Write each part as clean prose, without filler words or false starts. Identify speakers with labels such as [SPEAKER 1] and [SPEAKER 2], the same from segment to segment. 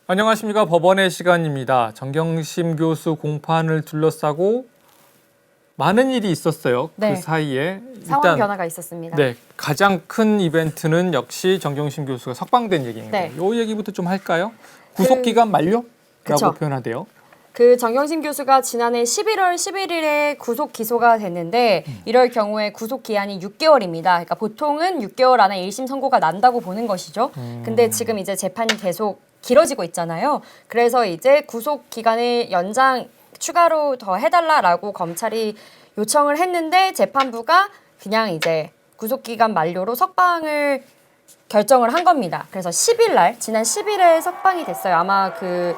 [SPEAKER 1] 안녕하십니까. 법원의 시간입니다. 정경심 교수 공판을 둘러싸고 많은 일이 있었어요.
[SPEAKER 2] 네.
[SPEAKER 1] 그 사이에
[SPEAKER 2] 상황 변화가 있었습니다.
[SPEAKER 1] 네, 가장 큰 이벤트는 역시 정경심 교수가 석방된 얘기인데
[SPEAKER 2] 네.
[SPEAKER 1] 이 얘기부터 좀 할까요? 구속기간 만료라고
[SPEAKER 2] 그쵸.
[SPEAKER 1] 표현하대요.
[SPEAKER 2] 그 정경심 교수가 지난해 11월 11일에 구속 기소가 됐는데 이럴 경우에 구속 기한이 6개월입니다. 그러니까 보통은 6개월 안에 1심 선고가 난다고 보는 것이죠. 근데 지금 이제 재판이 계속 길어지고 있잖아요. 그래서 이제 구속 기간을 추가로 더 해달라라고 검찰이 요청을 했는데 재판부가 그냥 이제 구속 기간 만료로 석방을 결정을 한 겁니다. 그래서 지난 10일에 석방이 됐어요. 아마 그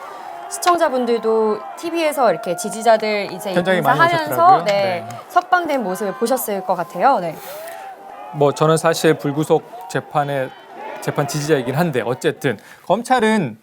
[SPEAKER 2] 시청자분들도 TV에서 이렇게 지지자들 이제
[SPEAKER 1] 굉장히 많이
[SPEAKER 2] 인사하면서
[SPEAKER 1] 오셨더라고요.
[SPEAKER 2] 네,
[SPEAKER 1] 네.
[SPEAKER 2] 석방된 모습을 보셨을 것 같아요. 네.
[SPEAKER 1] 뭐 저는 사실 불구속 재판 지지자이긴 한데 어쨌든 검찰은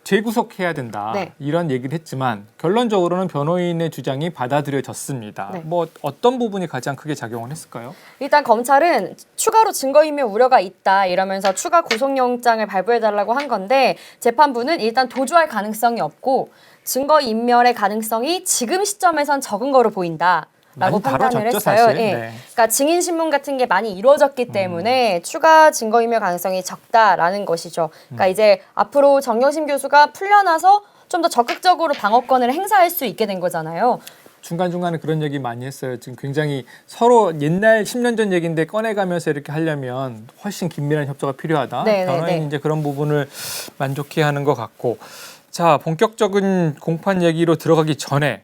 [SPEAKER 1] 재구속해야 된다
[SPEAKER 2] 네.
[SPEAKER 1] 이런 얘기를 했지만 결론적으로는 변호인의 주장이 받아들여졌습니다.
[SPEAKER 2] 네.
[SPEAKER 1] 뭐 어떤 부분이 가장 크게 작용을 했을까요?
[SPEAKER 2] 일단 검찰은 추가로 증거인멸 우려가 있다 이러면서 추가 구속영장을 발부해달라고 한 건데 재판부는 일단 도주할 가능성이 없고 증거인멸의 가능성이 지금 시점에선 적은 거로 보인다. 라고
[SPEAKER 1] 많이
[SPEAKER 2] 판단을
[SPEAKER 1] 다뤄졌죠,
[SPEAKER 2] 했어요.
[SPEAKER 1] 사실.
[SPEAKER 2] 예.
[SPEAKER 1] 네.
[SPEAKER 2] 그러니까 증인 신문 같은 게 많이 이루어졌기 때문에 추가 증거인멸 가능성이 적다라는 것이죠. 그러니까 이제 앞으로 정경심 교수가 풀려나서 좀 더 적극적으로 방어권을 행사할 수 있게 된 거잖아요.
[SPEAKER 1] 중간중간에 그런 얘기 많이 했어요. 지금 굉장히 서로 옛날 10년 전 얘기인데 꺼내가면서 이렇게 하려면 훨씬 긴밀한 협조가 필요하다.
[SPEAKER 2] 네, 네,
[SPEAKER 1] 변호인이
[SPEAKER 2] 네.
[SPEAKER 1] 이제 그런 부분을 만족해하는 것 같고. 자, 본격적인 공판 얘기로 들어가기 전에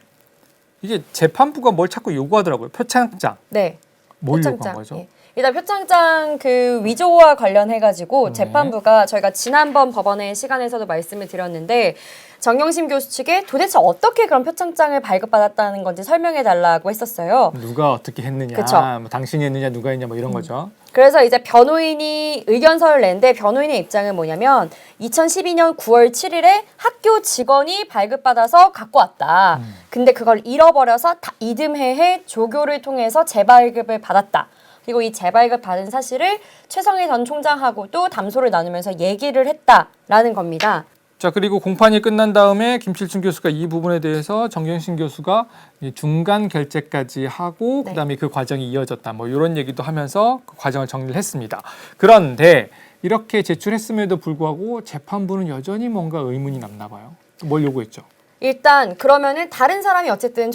[SPEAKER 1] 이게 재판부가 뭘 자꾸 요구하더라고요. 표창장.
[SPEAKER 2] 네.
[SPEAKER 1] 뭘
[SPEAKER 2] 표창장.
[SPEAKER 1] 요구한 거죠?
[SPEAKER 2] 예. 일단 표창장 그 위조와 관련해가지고
[SPEAKER 1] 네.
[SPEAKER 2] 재판부가 저희가 지난번 법원의 시간에서도 말씀을 드렸는데 정경심 교수 측에 도대체 어떻게 그런 표창장을 발급받았다는 건지 설명해달라고 했었어요.
[SPEAKER 1] 누가 어떻게 했느냐,
[SPEAKER 2] 그쵸.
[SPEAKER 1] 뭐 당신이 했느냐, 누가 했냐, 뭐 이런 거죠.
[SPEAKER 2] 그래서 이제 변호인이 의견서를 냈는데 변호인의 입장은 뭐냐면 2012년 9월 7일에 학교 직원이 발급받아서 갖고 왔다. 근데 그걸 잃어버려서 이듬해에 조교를 통해서 재발급을 받았다. 그리고 이 재발급 받은 사실을 최성해 전 총장하고도 담소를 나누면서 얘기를 했다라는 겁니다.
[SPEAKER 1] 자, 그리고 공판이 끝난 다음에 김칠춘 교수가 이 부분에 대해서 정경심 교수가 중간 결재까지 하고
[SPEAKER 2] 네.
[SPEAKER 1] 그다음에 그 과정이 이어졌다. 뭐 이런 얘기도 하면서 그 과정을 정리를 했습니다. 그런데 이렇게 제출했음에도 불구하고 재판부는 여전히 뭔가 의문이 남나 봐요. 뭘 요구했죠?
[SPEAKER 2] 일단 그러면은 다른 사람이 어쨌든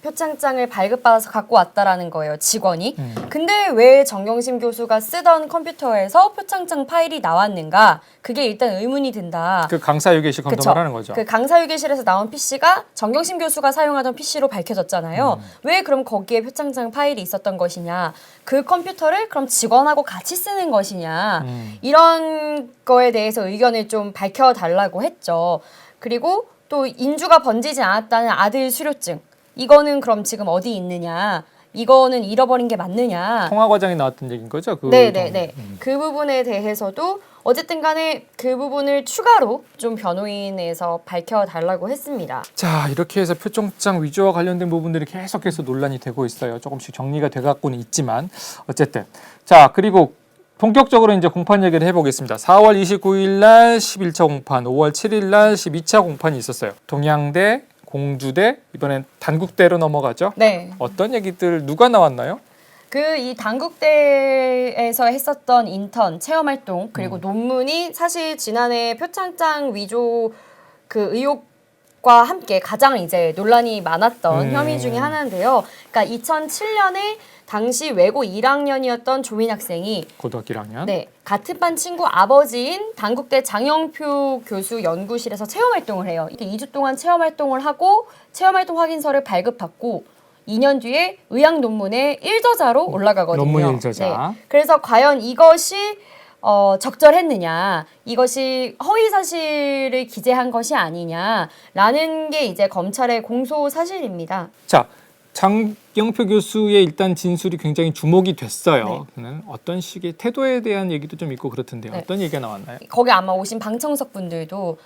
[SPEAKER 2] 표창장을 발급받아서 갖고 왔다라는 거예요, 직원이. 근데 왜 정경심 교수가 쓰던 컴퓨터에서 표창장 파일이 나왔는가? 그게 일단 의문이 든다.
[SPEAKER 1] 그 강사유계실 검토를 하는 거죠.
[SPEAKER 2] 그 강사유계실에서 나온 PC가 정경심 교수가 사용하던 PC로 밝혀졌잖아요. 왜 그럼 거기에 표창장 파일이 있었던 것이냐? 그 컴퓨터를 그럼 직원하고 같이 쓰는 것이냐? 이런 거에 대해서 의견을 좀 밝혀달라고 했죠. 그리고 또 인주가 번지지 않았다는 아들 수료증. 이거는 그럼 지금 어디 있느냐? 이거는 잃어버린 게 맞느냐?
[SPEAKER 1] 통화 과정에 나왔던 얘기인 거죠? 그
[SPEAKER 2] 네네네. 그 부분에 대해서도 어쨌든 간에 그 부분을 추가로 좀 변호인에서 밝혀달라고 했습니다.
[SPEAKER 1] 자, 이렇게 해서 표창장 위조와 관련된 부분들이 계속해서 논란이 되고 있어요. 조금씩 정리가 돼갖고는 있지만 어쨌든 자, 그리고 본격적으로 이제 공판 얘기를 해보겠습니다. 4월 29일 날 11차 공판, 5월 7일 날 12차 공판이 있었어요. 동양대, 공주대, 이번엔 단국대로 넘어가죠.
[SPEAKER 2] 네.
[SPEAKER 1] 어떤 얘기들 누가 나왔나요?
[SPEAKER 2] 이 단국대에서 했었던 인턴 체험 활동 그리고 논문이 사실 지난해 표창장 위조 그 의혹과 함께 가장 이제 논란이 많았던 혐의 중에 하나인데요. 그러니까 2007년에 당시 외고 1학년이었던 조민 학생이
[SPEAKER 1] 고등학교 1학년.
[SPEAKER 2] 네, 같은 반 친구 아버지인 단국대 장영표 교수 연구실에서 체험 활동을 해요. 이렇게 2주 동안 체험 활동을 하고 체험 활동 확인서를 발급받고 2년 뒤에 의학 논문의 1저자로 올라가거든요.
[SPEAKER 1] 논문 1저자.
[SPEAKER 2] 네. 그래서 과연 이것이 적절했느냐, 이것이 허위 사실을 기재한 것이 아니냐라는 게 이제 검찰의 공소 사실입니다.
[SPEAKER 1] 자, 장영표 교수의 일단 진술이 굉장히 주목이 됐어요. 그는 어떤 식의 태도에 대한 얘기도 좀 있고 그렇던데요.
[SPEAKER 2] 네.
[SPEAKER 1] 어떤 얘기가 나왔나요?
[SPEAKER 2] 거기 아마 오신 방청석 분들도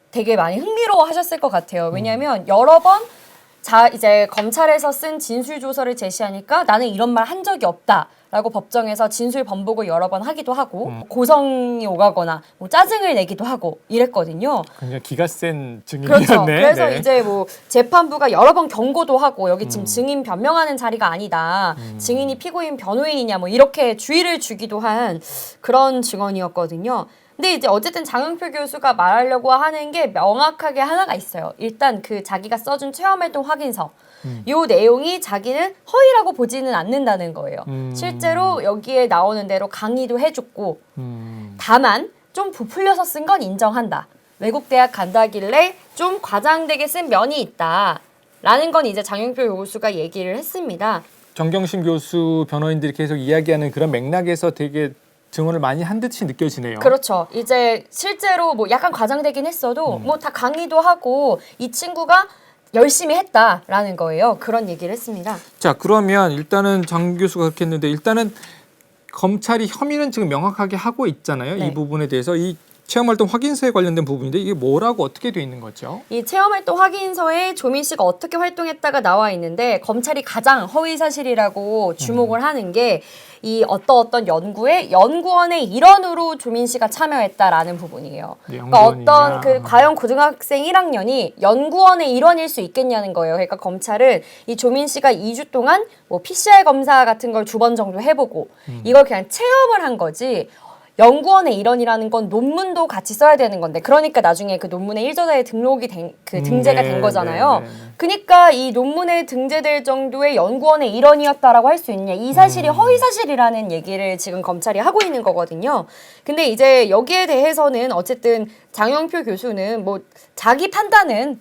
[SPEAKER 2] 되게 많이 흥미로워하셨을 것 같아요. 왜냐하면 여러 번 이제 검찰에서 쓴 진술 조서를 제시하니까 나는 이런 말 한 적이 없다라고 법정에서 진술 번복을 여러 번 하기도 하고 고성이 오가거나 뭐 짜증을 내기도 하고 이랬거든요.
[SPEAKER 1] 굉장히 기가 센
[SPEAKER 2] 그렇죠.
[SPEAKER 1] 증인이었네.
[SPEAKER 2] 그래서
[SPEAKER 1] 네.
[SPEAKER 2] 이제 뭐 재판부가 여러 번 경고도 하고 여기 지금 증인 변명하는 자리가 아니다. 증인이 피고인 변호인이냐 뭐 이렇게 주의를 주기도 한 그런 증언이었거든요. 근데 이제 어쨌든 장영표 교수가 말하려고 하는 게 명확하게 하나가 있어요. 일단 그 자기가 써준 체험활동 확인서 요 내용이 자기는 허위라고 보지는 않는다는 거예요. 실제로 여기에 나오는 대로 강의도 해줬고 다만 좀 부풀려서 쓴 건 인정한다. 외국 대학 간다길래 좀 과장되게 쓴 면이 있다. 라는 건 이제 장영표 교수가 얘기를 했습니다.
[SPEAKER 1] 정경심 교수 변호인들이 계속 이야기하는 그런 맥락에서 되게 증언을 많이 한 듯이 느껴지네요.
[SPEAKER 2] 그렇죠. 이제 실제로 뭐 약간 과장되긴 했어도 뭐 다 강의도 하고 이 친구가 열심히 했다라는 거예요. 그런 얘기를 했습니다.
[SPEAKER 1] 자, 그러면 일단은 장 교수가 그렇게 했는데 일단은 검찰이 혐의는 지금 명확하게 하고 있잖아요.
[SPEAKER 2] 네.
[SPEAKER 1] 이 부분에 대해서 이 체험활동 확인서에 관련된 부분인데 이게 뭐라고 어떻게 돼 있는 거죠?
[SPEAKER 2] 이 체험활동 확인서에 조민 씨가 어떻게 활동했다가 나와 있는데 검찰이 가장 허위 사실이라고 주목을 하는 게 이 어떤 연구에 연구원의 일원으로 조민 씨가 참여했다라는 부분이에요.
[SPEAKER 1] 네,
[SPEAKER 2] 그러니까 어떤
[SPEAKER 1] 연구원이냐.
[SPEAKER 2] 그 과연 고등학생 1학년이 연구원의 일원일 수 있겠냐는 거예요. 그러니까 검찰은 이 조민 씨가 2주 동안 뭐 PCR 검사 같은 걸 2번 정도 해보고 이걸 그냥 체험을 한 거지. 연구원의 일원이라는 건 논문도 같이 써야 되는 건데 그러니까 나중에 그 논문의 일저자에 등록이 등재가 된 거잖아요. 그러니까 이 논문에 등재될 정도의 연구원의 일원이었다라고 할 수 있냐. 이 사실이 허위 사실이라는 얘기를 지금 검찰이 하고 있는 거거든요. 근데 이제 여기에 대해서는 어쨌든 장영표 교수는 뭐 자기 판단은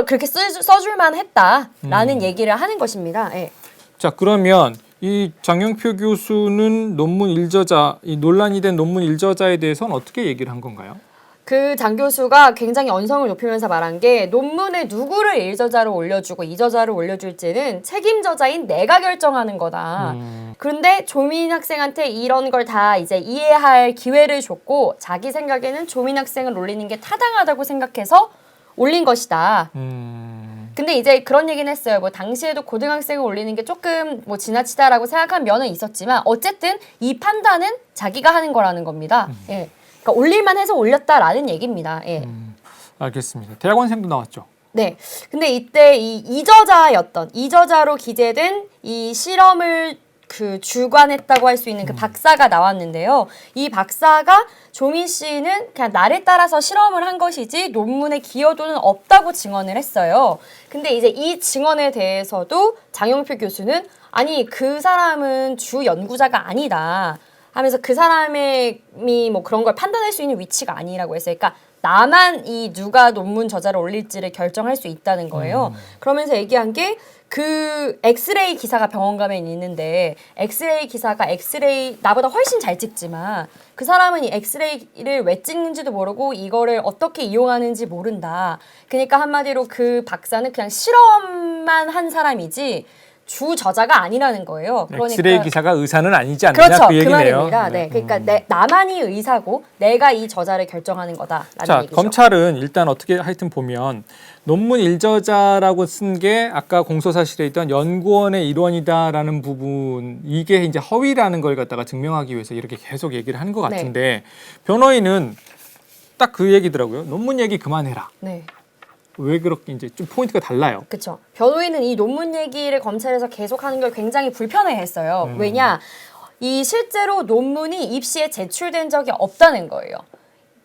[SPEAKER 2] 그렇게 써줄만 했다라는 얘기를 하는 것입니다. 예.
[SPEAKER 1] 자, 그러면 이 장영표 교수는 논문 일저자, 이 논란이 된 논문 일저자에 대해서는 어떻게 얘기를 한 건가요?
[SPEAKER 2] 그 장 교수가 굉장히 언성을 높이면서 말한 게 논문에 누구를 일저자로 올려주고 이저자로 올려줄지는 책임 저자인 내가 결정하는 거다. 그런데 조민 학생한테 이런 걸 다 이제 이해할 기회를 줬고 자기 생각에는 조민 학생을 올리는 게 타당하다고 생각해서 올린 것이다. 근데 이제 그런 얘기는 했어요. 뭐 당시에도 고등학생을 올리는 게 조금 뭐 지나치다라고 생각한 면은 있었지만 어쨌든 이 판단은 자기가 하는 거라는 겁니다. 예. 그러니까 올릴만 해서 올렸다라는 얘기입니다. 예.
[SPEAKER 1] 알겠습니다. 대학원생도 나왔죠.
[SPEAKER 2] 네. 근데 이때 이저자로 기재된 이 실험을 그 주관했다고 할 수 있는 그 박사가 나왔는데요. 이 박사가 조민 씨는 그냥 날에 따라서 실험을 한 것이지 논문에 기여도는 없다고 증언을 했어요. 근데 이제 이 증언에 대해서도 장영표 교수는 아니 그 사람은 주 연구자가 아니다 하면서 그 사람이 뭐 그런 걸 판단할 수 있는 위치가 아니라고 했어요. 그러니까 나만 이 누가 논문 저자를 올릴지를 결정할 수 있다는 거예요. 그러면서 얘기한 게 그 엑스레이 기사가 병원 가면 있는데 엑스레이 기사가 엑스레이 나보다 훨씬 잘 찍지만 그 사람은 이 엑스레이를 왜 찍는지도 모르고 이거를 어떻게 이용하는지 모른다. 그러니까 한마디로 그 박사는 그냥 실험만 한 사람이지 주 저자가 아니라는 거예요. 그러니까
[SPEAKER 1] 엑스레이 기사가 의사는 아니지 않느냐
[SPEAKER 2] 그렇죠.
[SPEAKER 1] 그 얘기네요.
[SPEAKER 2] 말입니다. 네. 그러니까 나만이 의사고 내가 이 저자를 결정하는 거다라는
[SPEAKER 1] 자,
[SPEAKER 2] 얘기죠.
[SPEAKER 1] 검찰은 일단 어떻게 하여튼 보면 논문 일저자라고 쓴 게 아까 공소사실에 있던 연구원의 일원이다라는 부분 이게 이제 허위라는 걸 갖다가 증명하기 위해서 이렇게 계속 얘기를 하는 것 같은데 변호인은 딱 그 얘기더라고요. 논문 얘기 그만해라.
[SPEAKER 2] 네.
[SPEAKER 1] 왜 그렇게 이제 좀 포인트가 달라요.
[SPEAKER 2] 그렇죠. 변호인은 이 논문 얘기를 검찰에서 계속하는 걸 굉장히 불편해했어요. 왜냐, 이 실제로 논문이 입시에 제출된 적이 없다는 거예요.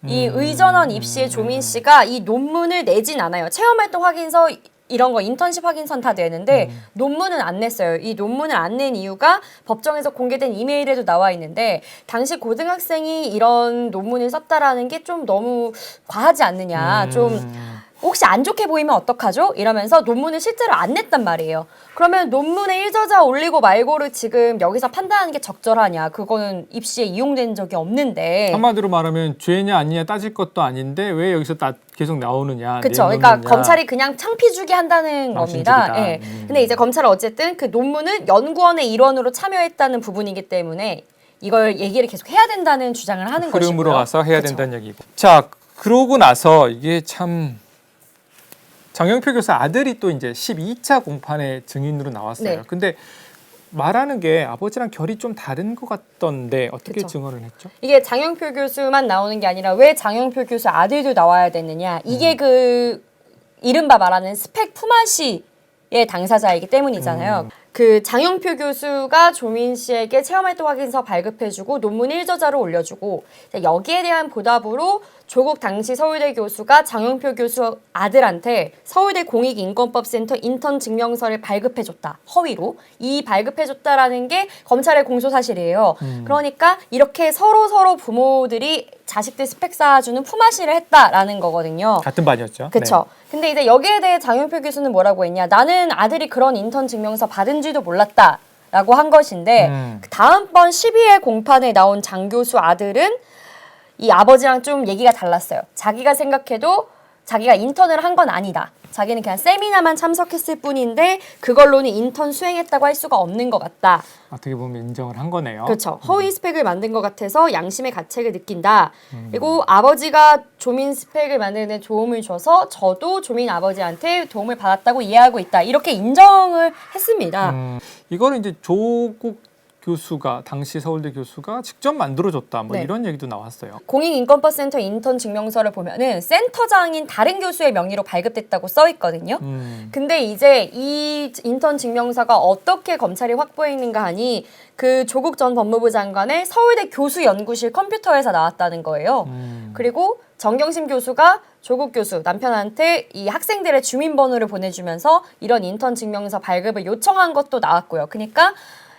[SPEAKER 2] 이 의전원 입시에 조민 씨가 이 논문을 내진 않아요. 체험활동 확인서 이런 거 인턴십 확인서는 다 내는데 논문은 안 냈어요. 이 논문을 안 낸 이유가 법정에서 공개된 이메일에도 나와 있는데 당시 고등학생이 이런 논문을 썼다라는 게 좀 너무 과하지 않느냐. 좀 혹시 안 좋게 보이면 어떡하죠? 이러면서 논문을 실제로 안 냈단 말이에요. 그러면 논문에 일저자 올리고 말고를 지금 여기서 판단하는 게 적절하냐? 그거는 입시에 이용된 적이 없는데.
[SPEAKER 1] 한마디로 말하면 죄냐 아니냐 따질 것도 아닌데 왜 여기서 계속 나오느냐.
[SPEAKER 2] 그렇죠. 그러니까 검찰이 그냥 창피 주기 한다는 겁니다. 예. 근데 이제 검찰은 어쨌든 그 논문은 연구원의 일원으로 참여했다는 부분이기 때문에 이걸 얘기를 계속 해야 된다는 주장을 하는 것이고요.
[SPEAKER 1] 흐름으로 가서 해야
[SPEAKER 2] 그쵸.
[SPEAKER 1] 된다는 얘기고. 자, 그러고 나서 이게 참 장영표 교수 아들이 또 이제 12차 공판의 증인으로 나왔어요.
[SPEAKER 2] 네.
[SPEAKER 1] 근데 말하는 게 아버지랑 결이 좀 다른 것 같던데 어떻게
[SPEAKER 2] 그쵸.
[SPEAKER 1] 증언을 했죠?
[SPEAKER 2] 이게 장영표 교수만 나오는 게 아니라 왜 장영표 교수 아들도 나와야 됐느냐. 이게 그 이른바 말하는 스펙 품앗이의 당사자이기 때문이잖아요. 그 장영표 교수가 조민 씨에게 체험활동 확인서 발급해주고 논문 1저자로 올려주고 여기에 대한 보답으로 조국 당시 서울대 교수가 장영표 교수 아들한테 서울대 공익인권법센터 인턴 증명서를 발급해줬다. 허위로. 이 발급해줬다라는 게 검찰의 공소사실이에요. 그러니까 이렇게 서로 부모들이 자식들 스펙 쌓아주는 품앗이를 했다라는 거거든요.
[SPEAKER 1] 같은 반이었죠.
[SPEAKER 2] 그렇죠. 근데 이제 여기에 대해 장영표 교수는 뭐라고 했냐. 나는 아들이 그런 인턴 증명서 받은지도 몰랐다. 라고 한 것인데 다음번 12회 공판에 나온 장 교수 아들은 이 아버지랑 좀 얘기가 달랐어요. 자기가 생각해도 자기가 인턴을 한 건 아니다. 자기는 그냥 세미나만 참석했을 뿐인데 그걸로는 인턴 수행했다고 할 수가 없는 것 같다.
[SPEAKER 1] 어떻게 보면 인정을 한 거네요.
[SPEAKER 2] 그렇죠. 허위 스펙을 만든 것 같아서 양심의 가책을 느낀다. 그리고 아버지가 조민 스펙을 만드는 데 도움을 줘서 저도 조민 아버지한테 도움을 받았다고 이해하고 있다. 이렇게 인정을 했습니다.
[SPEAKER 1] 이거는 이제 조국 교수가 당시 서울대 교수가 직접 만들어줬다. 뭐
[SPEAKER 2] 네.
[SPEAKER 1] 이런 얘기도 나왔어요.
[SPEAKER 2] 공익인권법센터 인턴 증명서를 보면은 센터장인 다른 교수의 명의로 발급됐다고 써 있거든요. 근데 이제 이 인턴 증명서가 어떻게 검찰이 확보했는가 하니 그 조국 전 법무부 장관의 서울대 교수 연구실 컴퓨터에서 나왔다는 거예요. 그리고 정경심 교수가 조국 교수 남편한테 이 학생들의 주민번호를 보내주면서 이런 인턴 증명서 발급을 요청한 것도 나왔고요. 그러니까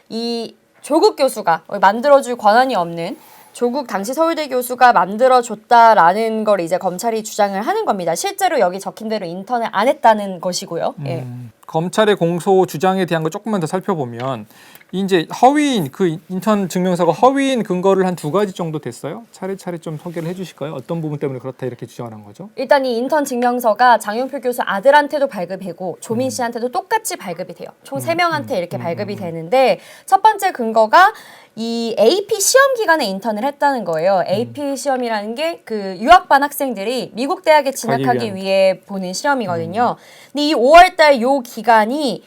[SPEAKER 2] 이 조국 교수가 만들어줄 권한이 없는 조국 당시 서울대 교수가 만들어줬다라는 걸 이제 검찰이 주장을 하는 겁니다. 실제로 여기 적힌 대로 인턴을 안 했다는 것이고요. 예.
[SPEAKER 1] 검찰의 공소 주장에 대한 거 조금만 더 살펴보면 이제 허위인 그 인턴 증명서가 허위인 근거를 한 2가지 정도 됐어요. 차례차례 좀 소개를 해주실까요? 어떤 부분 때문에 그렇다 이렇게 주장을 한 거죠?
[SPEAKER 2] 일단 이 인턴 증명서가 장영표 교수 아들한테도 발급이고 조민 씨한테도 똑같이 발급이 돼요. 총 3명한테 이렇게 발급이 되는데 첫 번째 근거가 이 AP 시험 기간에 인턴을 했다는 거예요. AP 시험이라는 게 그 유학반 학생들이 미국 대학에 진학하기 위해 보는 시험이거든요. 근데 이 5월달 요 기간이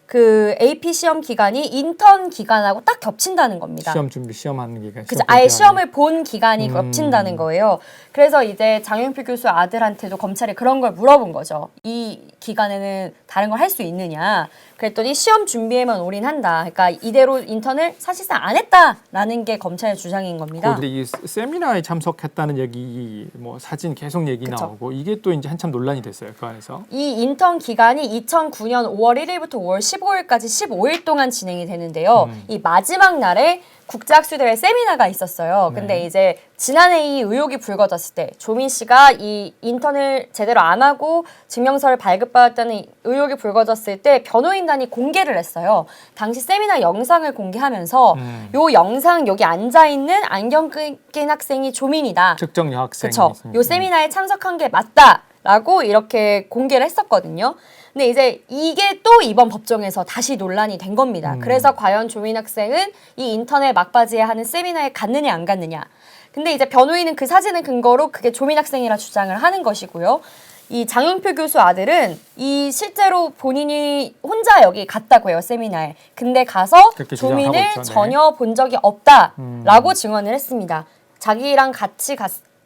[SPEAKER 2] 그 AP 시험 기간이 인턴 기간하고 딱 겹친다는 겁니다.
[SPEAKER 1] 시험 준비, 시험하는 기간.
[SPEAKER 2] 그죠. 아예 시험을 본 기간이 겹친다는 거예요. 그래서 이제 장영표 교수 아들한테도 검찰이 그런 걸 물어본 거죠. 이 기간에는 다른 걸 할 수 있느냐. 그랬더니 시험 준비에만 올인한다. 그러니까 이대로 인턴을 사실상 안 했다라는 게 검찰의 주장인 겁니다.
[SPEAKER 1] 근데 이 세미나에 참석했다는 얘기, 뭐 사진 계속 얘기
[SPEAKER 2] 그쵸.
[SPEAKER 1] 나오고 이게 또 이제 한참 논란이 됐어요. 그 안에서.
[SPEAKER 2] 이 인턴 기간이 2009년 5월 1일부터 5월 15일까지 15일 동안 진행이 되는데요. 이 마지막 날에 국제학술대회 세미나가 있었어요. 근데 이제 지난해 이 의혹이 불거졌을 때 조민 씨가 이 인턴을 제대로 안 하고 증명서를 발급받았다는 의혹이 불거졌을 때 변호인단이 공개를 했어요. 당시 세미나 영상을 공개하면서 요 영상 여기 앉아있는 안경 낀 학생이 조민이다.
[SPEAKER 1] 특정 여학생이
[SPEAKER 2] 그렇죠.
[SPEAKER 1] 있습니다.
[SPEAKER 2] 요 세미나에 참석한 게 맞다라고 이렇게 공개를 했었거든요. 근데 이제 이게 또 이번 법정에서 다시 논란이 된 겁니다. 그래서 과연 조민 학생은 이 인턴을 막바지에 하는 세미나에 갔느냐 안 갔느냐. 근데 이제 변호인은 그 사진을 근거로 그게 조민 학생이라 주장을 하는 것이고요. 이 장영표 교수 아들은 이 실제로 본인이 혼자 여기 갔다고 해요, 세미나에. 근데 가서
[SPEAKER 1] 그렇게 주장하고
[SPEAKER 2] 조민을
[SPEAKER 1] 있죠. 네.
[SPEAKER 2] 전혀 본 적이 없다라고 증언을 했습니다. 자기랑 같이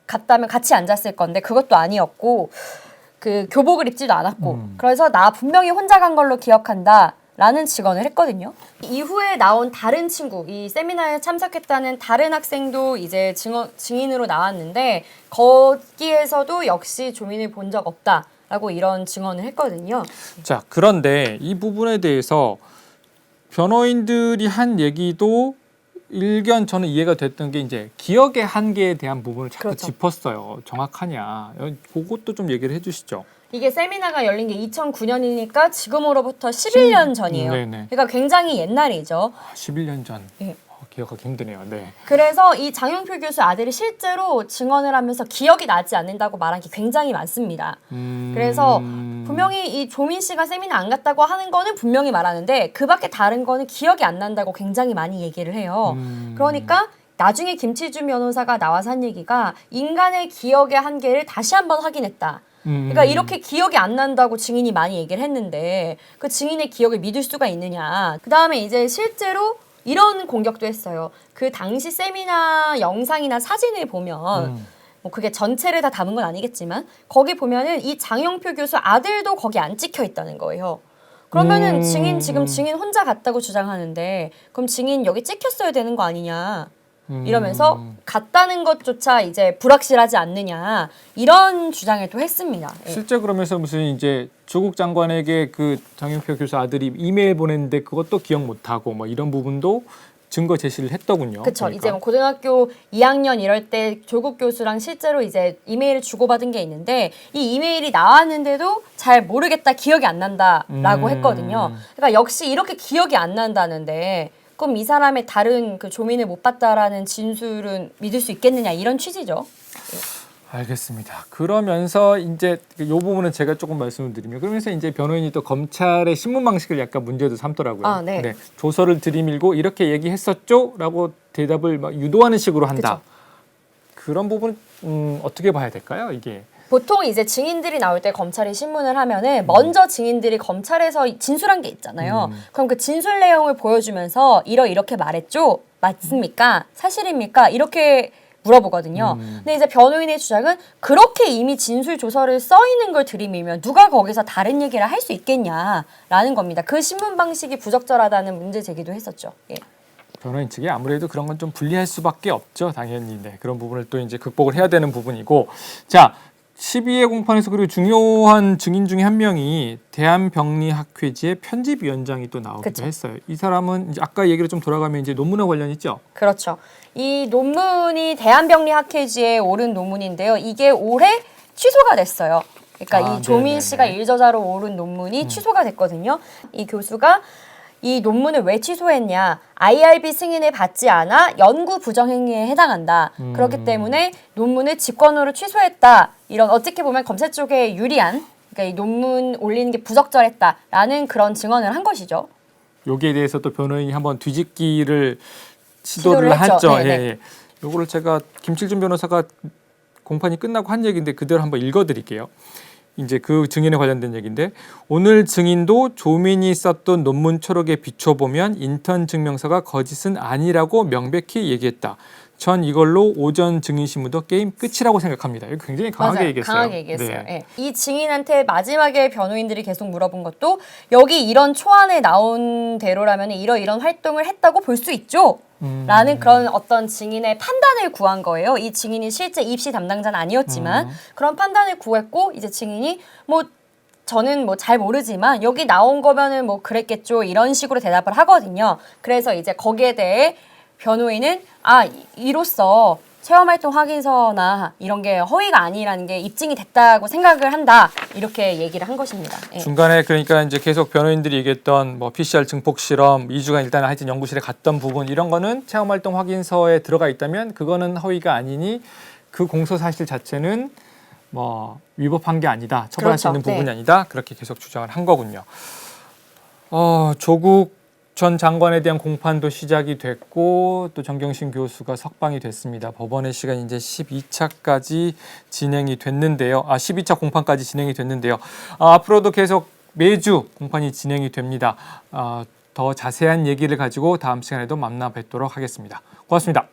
[SPEAKER 2] 갔다면 같이 앉았을 건데 그것도 아니었고 그 교복을 입지도 않았고 그래서 나 분명히 혼자 간 걸로 기억한다. 라는 증언을 했거든요. 이후에 나온 다른 친구, 이 세미나에 참석했다는 다른 학생도 이제 증인으로 나왔는데 거기에서도 역시 조민을 본 적 없다라고 이런 증언을 했거든요.
[SPEAKER 1] 자, 그런데 이 부분에 대해서 변호인들이 한 얘기도 일견 저는 이해가 됐던 게 이제 기억의 한계에 대한 부분을 자꾸
[SPEAKER 2] 그렇죠.
[SPEAKER 1] 짚었어요. 정확하냐. 그것도 좀 얘기를 해주시죠.
[SPEAKER 2] 이게 세미나가 열린 게 2009년이니까 지금으로부터 11년 전이에요.
[SPEAKER 1] 네네.
[SPEAKER 2] 그러니까 굉장히 옛날이죠.
[SPEAKER 1] 11년 전.
[SPEAKER 2] 네.
[SPEAKER 1] 기억하기 힘드네요. 네.
[SPEAKER 2] 그래서 이 장영표 교수 아들이 실제로 증언을 하면서 기억이 나지 않는다고 말한 게 굉장히 많습니다. 그래서 분명히 이 조민 씨가 세미나 안 갔다고 하는 거는 분명히 말하는데 그 밖에 다른 거는 기억이 안 난다고 굉장히 많이 얘기를 해요. 그러니까 나중에 김치준 변호사가 나와서 한 얘기가 인간의 기억의 한계를 다시 한번 확인했다. 그러니까 이렇게 기억이 안 난다고 증인이 많이 얘기를 했는데 그 증인의 기억을 믿을 수가 있느냐. 그다음에 이제 실제로 이런 공격도 했어요. 그 당시 세미나 영상이나 사진을 보면 뭐 그게 전체를 다 담은 건 아니겠지만 거기 보면은 이 장영표 교수 아들도 거기 안 찍혀 있다는 거예요. 그러면은 지금 증인 혼자 갔다고 주장하는데 그럼 증인 여기 찍혔어야 되는 거 아니냐. 이러면서 갔다는 것조차 이제 불확실하지 않느냐 이런 주장을 또 했습니다. 예.
[SPEAKER 1] 실제 그러면서 무슨 이제 조국 장관에게 그 장영표 교수 아들이 이메일 보냈는데 그것도 기억 못하고 뭐 이런 부분도 증거 제시를 했더군요.
[SPEAKER 2] 그렇죠.
[SPEAKER 1] 그러니까.
[SPEAKER 2] 이제 뭐 고등학교 2학년 이럴 때 조국 교수랑 실제로 이제 이메일을 주고받은 게 있는데 이 이메일이 나왔는데도 잘 모르겠다, 기억이 안 난다라고 했거든요. 그러니까 역시 이렇게 기억이 안 난다는데 그럼 이 사람의 다른 그 조민을 못 봤다라는 진술은 믿을 수 있겠느냐 이런 취지죠.
[SPEAKER 1] 알겠습니다. 그러면서 이제 이 부분은 제가 조금 말씀을 드리면 그러면서 이제 변호인이 또 검찰의 신문 방식을 약간 문제도 삼더라고요.
[SPEAKER 2] 아, 네.
[SPEAKER 1] 조서를 들이밀고 이렇게 얘기했었죠?라고 대답을 막 유도하는 식으로 한다.
[SPEAKER 2] 그쵸.
[SPEAKER 1] 그런 부분 어떻게 봐야 될까요? 이게
[SPEAKER 2] 보통 이제 증인들이 나올 때 검찰이 신문을 하면은 먼저 증인들이 검찰에서 진술한 게 있잖아요. 그럼 그 진술 내용을 보여주면서 이렇게 말했죠? 맞습니까? 사실입니까? 이렇게 물어보거든요. 근데 이제 변호인의 주장은 그렇게 이미 진술 조서를 써 있는 걸 들이밀면 누가 거기서 다른 얘기를 할 수 있겠냐라는 겁니다. 그 신문 방식이 부적절하다는 문제 제기도 했었죠. 예.
[SPEAKER 1] 변호인 측이 아무래도 그런 건 좀 불리할 수밖에 없죠. 당연히. 네. 그런 부분을 또 이제 극복을 해야 되는 부분이고. 자, 12회 공판에서 그리고 중요한 증인 중에 한 명이 대한병리학회지의 편집위원장이 또 나오기도
[SPEAKER 2] 그쵸.
[SPEAKER 1] 했어요. 이 사람은 이제 아까 얘기를 좀 돌아가면 이제 논문과 관련 있죠.
[SPEAKER 2] 그렇죠. 이 논문이 대한병리학회지에 오른 논문인데요. 이게 올해 취소가 됐어요. 그러니까 이 조민
[SPEAKER 1] 네네네.
[SPEAKER 2] 씨가 일저자로 오른 논문이 취소가 됐거든요. 이 교수가 이 논문을 왜 취소했냐? IRB 승인을 받지 않아 연구 부정행위에 해당한다. 그렇기 때문에 논문을 직권으로 취소했다. 이런 어떻게 보면 검찰 쪽에 유리한 그러니까 이 논문 올리는 게 부적절했다라는 그런 증언을 한 것이죠.
[SPEAKER 1] 여기에 대해서 또 변호인이 한번 뒤집기를 시도를
[SPEAKER 2] 시도를 했죠.
[SPEAKER 1] 했죠.
[SPEAKER 2] 네네.
[SPEAKER 1] 예. 요거를 제가 김칠준 변호사가 공판이 끝나고 한 얘기인데 그대로 한번 읽어드릴게요. 이제 그 증인에 관련된 얘기인데 오늘 증인도 조민이 썼던 논문 초록에 비춰보면 인턴 증명서가 거짓은 아니라고 명백히 얘기했다. 전 이걸로 오전 증인 신문도 게임 끝이라고 생각합니다. 이거 굉장히 강하게
[SPEAKER 2] 맞아요.
[SPEAKER 1] 얘기했어요.
[SPEAKER 2] 강하게 얘기했어요.
[SPEAKER 1] 네.
[SPEAKER 2] 예. 이 증인한테 마지막에 변호인들이 계속 물어본 것도 여기 이런 초안에 나온 대로라면 이런 활동을 했다고 볼 수 있죠? 라는 그런 어떤 증인의 판단을 구한 거예요. 이 증인이 실제 입시 담당자는 아니었지만 그런 판단을 구했고 이제 증인이 뭐 저는 뭐 잘 모르지만 여기 나온 거면은 뭐 그랬겠죠 이런 식으로 대답을 하거든요. 그래서 이제 거기에 대해 변호인은 이로써 체험활동 확인서나 이런 게 허위가 아니라는 게 입증이 됐다고 생각을 한다 이렇게 얘기를 한 것입니다. 예.
[SPEAKER 1] 중간에 그러니까 이제 계속 변호인들이 얘기했던 뭐 PCR 증폭 실험 2주간 일단 하여튼 연구실에 갔던 부분 이런 거는 체험활동 확인서에 들어가 있다면 그거는 허위가 아니니 그 공소 사실 자체는 뭐 위법한 게 아니다 처벌할 수
[SPEAKER 2] 그렇죠.
[SPEAKER 1] 있는 부분이
[SPEAKER 2] 네.
[SPEAKER 1] 아니다 그렇게 계속 주장을 한 거군요. 조국 전 장관에 대한 공판도 시작이 됐고 또 정경심 교수가 석방이 됐습니다. 법원의 시간 이제 12차까지 진행이 됐는데요. 12차 공판까지 진행이 됐는데요. 앞으로도 계속 매주 공판이 진행이 됩니다. 더 자세한 얘기를 가지고 다음 시간에도 만나 뵙도록 하겠습니다. 고맙습니다.